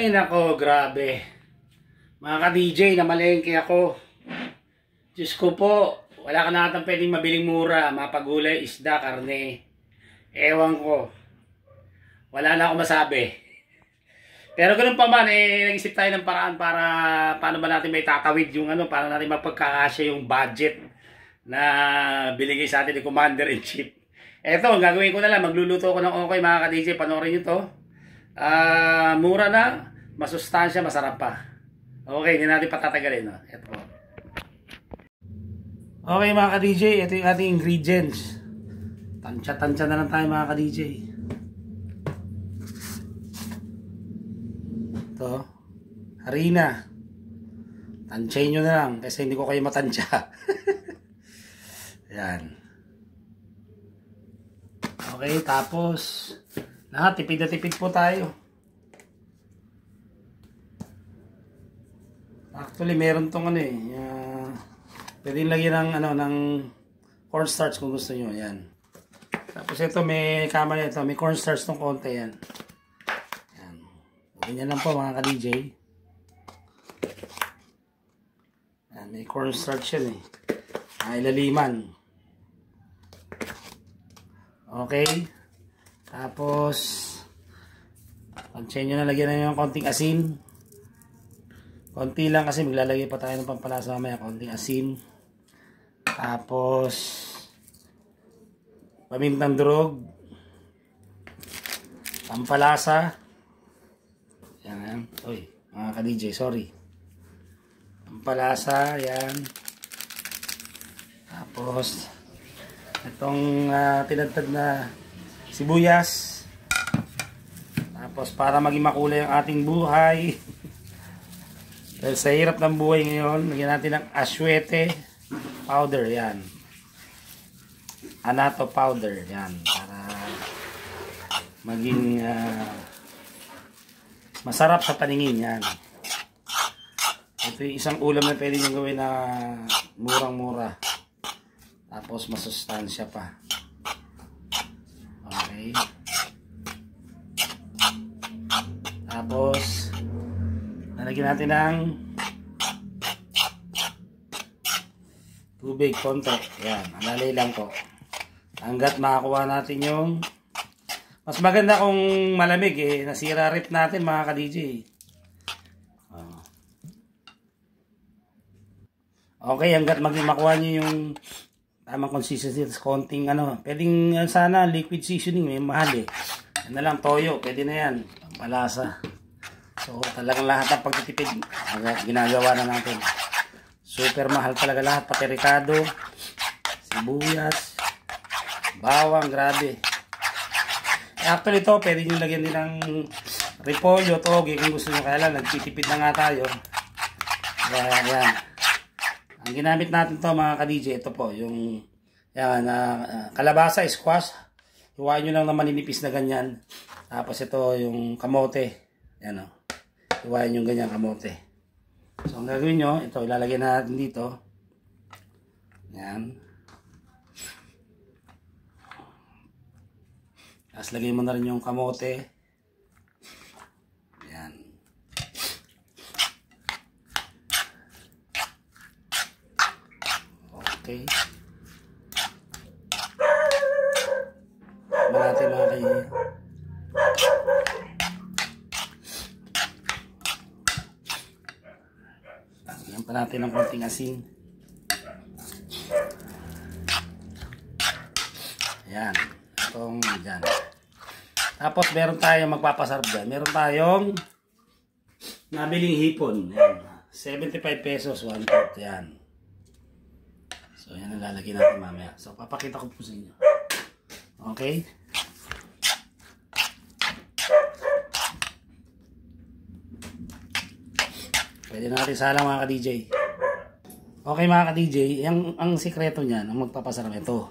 Ay nako, grabe. Mga ka-DJ, namalengke ako. Diyos ko po, wala ka na atang pwedeng mabiling mura. Mapagulay, isda, karne. Ewan ko. Wala na ako masabi. Pero ganun pa man, nag-isip tayo ng paraan para paano ba natin may tatawid yung ano, para natin mapagkakasya yung budget na binigay sa atin ni Commander-in-Chief. Eto, ang gagawin ko na lang, magluluto ko ng okay mga ka-DJ, panoorin nyo to. Mura na, masustansya, masarap pa. Okay, hindi natin patatagalin. No? Ito. Okay mga ka-DJ, ito yung ating ingredients. Tansya-tansya na lang tayo mga ka-DJ. Ito, harina. Tansyahin nyo na lang kasi hindi ko kayo matansya. Ayan. Okay, tapos lahat, tipid na tipid po tayo. Actually, meron tong ano pwedeng lagyan ng ano ng cornstarch kung gusto niyo, yan. Tapos ito may kamay ito, may cornstarch tong konti yan. Yan. Ganyan lang po mga ka-DJ. Yan, may cornstarch yan ilaliman. Okay. Tapos pansyahin nyo na lagyan na yung konting asin. Konti lang kasi maglalagay pa tayo ng pampalasa mamaya. Konting asin. Tapos pamintang durog. Pampalasa. Yan. Uy, mga ka-DJ, sorry. Pampalasa, yan. Tapos itong tinadtad na sibuyas. Tapos para maging makulay ang ating buhay. Dahil sa hirap ng buhay ngayon, lagyan natin ng aswete powder, yan. Anato powder, yan. Para maging masarap sa paningin, yan. Ito yung isang ulam na pwede nyo gawin na murang-mura. Tapos masustansya pa. Okay. Tapos lalagyan natin ng tubig konti. Yan, alalay lang po. Hanggat makakuha natin yung mas maganda kung malamig nasira rip natin mga ka-DJ. Okay, hanggat makuha nyo yung tamang consistency, konting pwedeng sana liquid seasoning, may mahal Yan na lang, toyo, pwede na yan, pampalasa. So talagang lahat ng pagtitipid ginagawa na natin. Super mahal talaga lahat, pati ricado, sibuyas, bawang, grabe. Actually ito, pwede nyo lagyan din ng repolyo, toge kung gusto nyo, kaya lang nagtitipid na nga tayo. Yan. Ang ginamit natin to mga ka-DJ, ito po, yung kalabasa, squash. Hiwain nyo lang na maninipis na ganyan. Tapos ito yung kamote. Yan hiwain yung ganyan kamote. So ang gagawin nyo, ito ilalagay natin dito. Yan. Tapos lagay mo na rin yung kamote. Yan. Okay. Tignan natin mga kayo. Lagyan pa natin ng konting asin. Ayan. Itong dyan. Tapos meron tayong magpapasarap dyan. Meron tayong nabiling hipon. Ayan. 75 pesos, 1 quart. Ayan. So, yan ang lalagyan natin mamaya. So, papakita ko po sa inyo. Okay? Pwede natin salang mga ka-DJ. Okay mga ka-DJ, ang sikreto niyan, ang magpapasarap ito.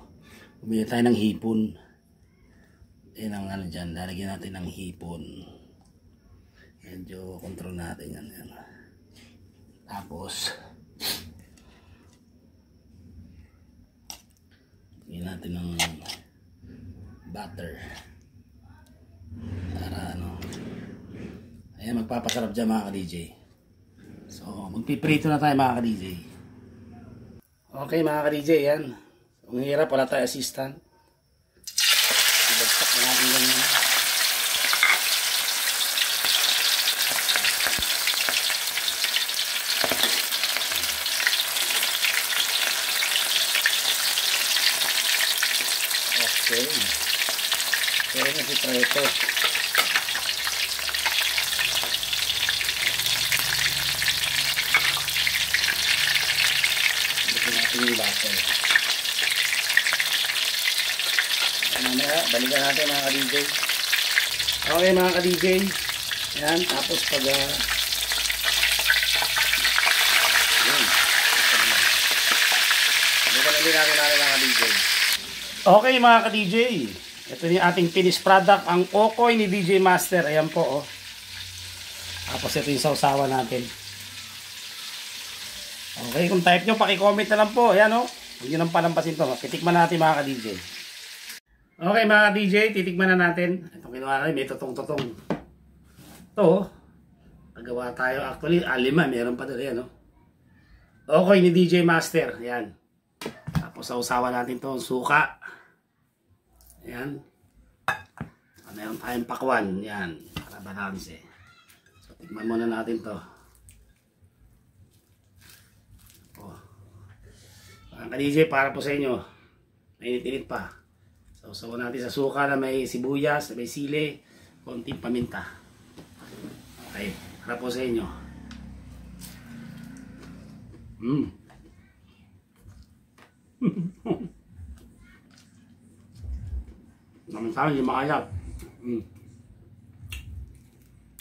Bumili tayo ng hipon. Yan ang dyan, lalagyan natin ng hipon. Medyo control natin yan. Tapos, lagyan natin ng butter para Ayan, magpapasarap dyan mga ka-DJ. So, magpiprito na tayo mga ka-DJ. Okay mga ka-DJ, yan. Ang hirap, wala tayo assistant. Ibagsak na natin ganyan. Okay. Pero na si Preto. Balikan natin yung butter. Mamaya, balikan natin mga ka-DJ. Okay mga ka-DJ. Yan, tapos pag yun. Balikan ulit natin mga ka-DJ. Okay mga ka-DJ. Ito yung ating finished product. Ang Okoy ni DJ Master. Ayan po oh. Tapos ito yung sausawa natin. Okay, kung type nyo, paki-comment na lang po. Ayan oh. Huwag nyo nang palampasin to. Titikman natin mga ka-DJ. Okay mga ka-DJ, titikman na natin. Itong ginawa natin, may tutong-tutong. Ito oh. Nagawa tayo. Actually, 5. Meron pa doon. Ayan oh. Okoy ni DJ Master. Ayan. Tapos sausawa natin to. Suka. Ayan. Meron tayong pakwan. Ayan. Para balance eh. So, tikman muna natin to. Mga ka-DJ, para po sa inyo. Mainit-init pa. So, sawa natin sa suka na may sibuyas, may sili, konting paminta. Okay. Para po sa inyo. Naman sa akin, yung makayap.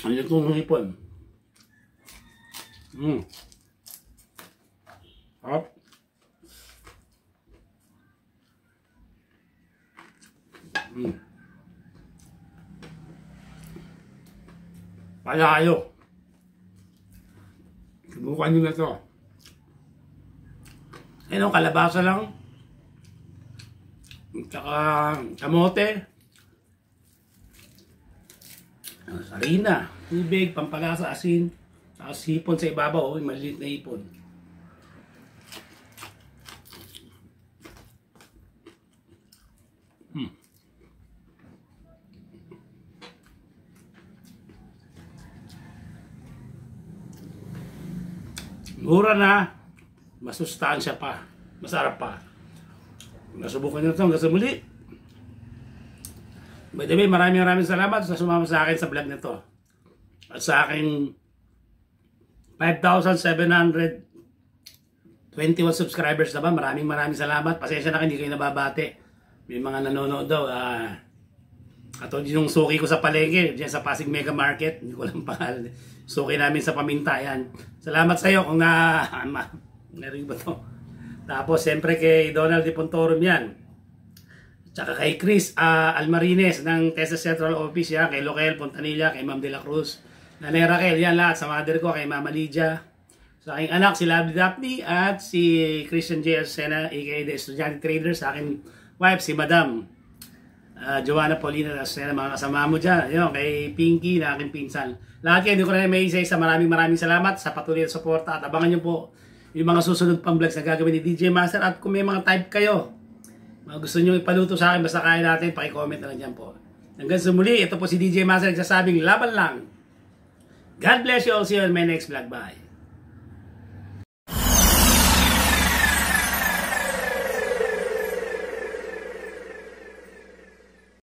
Ang lutong ng hipon. Harap. Palayo. Subukan nyo na ito. Ayun, kalabasa lang. Tsaka kamote. Sarina. Tubig, pampalasa, asin. Tsaka hipon sa ibabaw. Oh, maliliit na hipon. Mura na, masustansya pa, masarap pa. Nasubukan nyo ito hanggang sa muli. By the way, maraming salamat sa sumama sa akin sa vlog na ito. At sa aking 5,721 subscribers na ba, maraming salamat. Pasensya na kayo, hindi kayo nababate. May mga nanonood daw. Katulad yung suki ko sa palengke, dyan sa Pasig Mega Market, hindi ko lang pangalan. Suki namin sa paminta, yan. Salamat sa iyo kung narinig ba to. Tapos, siyempre kay Donald de Pontorum yan. Tsaka kay Chris Almarines ng TESDA Central Office, yan. Kay Loquel Pontanilla, kay Ma'am De La Cruz. Nanay Raquel, yan lahat. Sa mother ko, kay Mama Lydia. Sa aking anak, si Lovely Daphne, at si Christian J. Sena, aka The Estudyante Trader. Sa aking wife, si Madam Joanna Paulina, mga kasama mo dyan. Yun, kay Pinky, na aking pinsan. Lahat kayo, hindi ko na may isa-isa. Maraming salamat sa patuloy na suporta. At abangan nyo po yung mga susunod pang vlogs na gagawin ni DJ Master. At kung may mga type kayo, mga gusto nyo ipaluto sa akin, basta kaya natin, pakicomment na lang dyan po. Hanggang sa muli, ito po si DJ Master nagsasabing laban lang. God bless you all. See you on my next vlog. Bye.